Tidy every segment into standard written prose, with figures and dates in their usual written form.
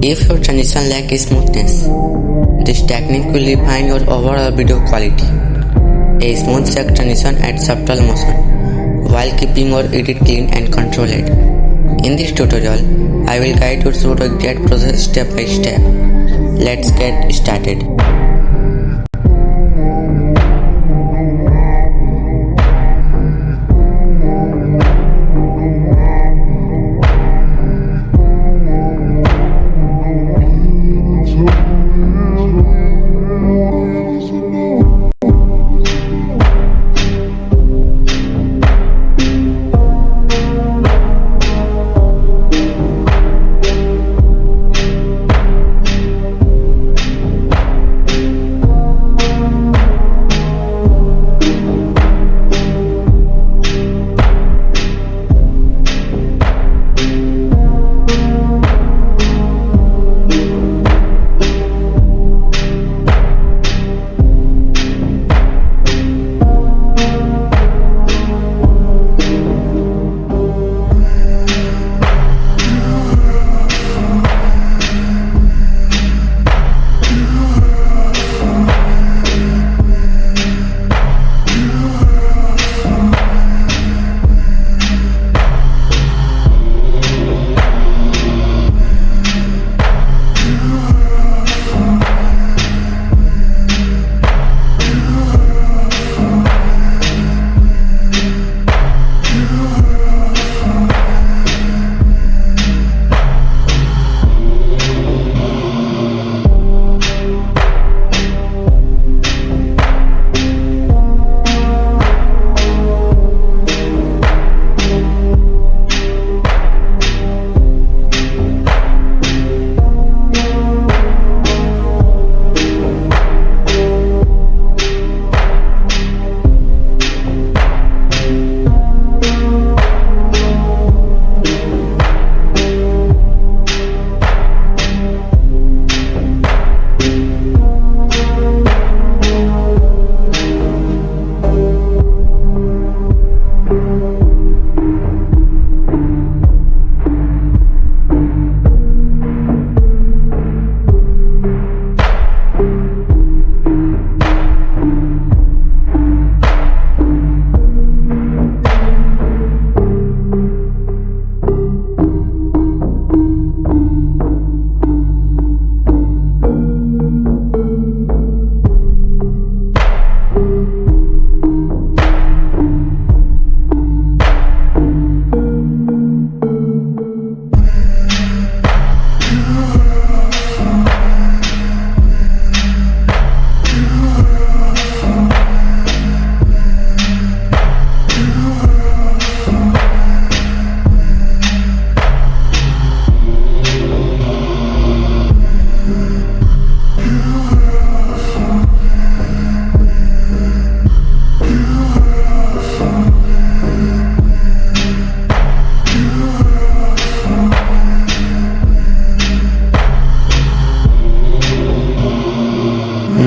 If your transition lacks smoothness, this technique will refine your overall video quality. A smooth check transition adds subtle motion while keeping your edit clean and controlled. In this tutorial, I will guide you through the exact process step by step. Let's get started.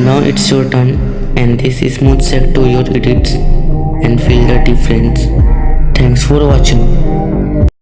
Now it's your turn, and this is smooth check to your edits and feel the difference. Thanks for watching.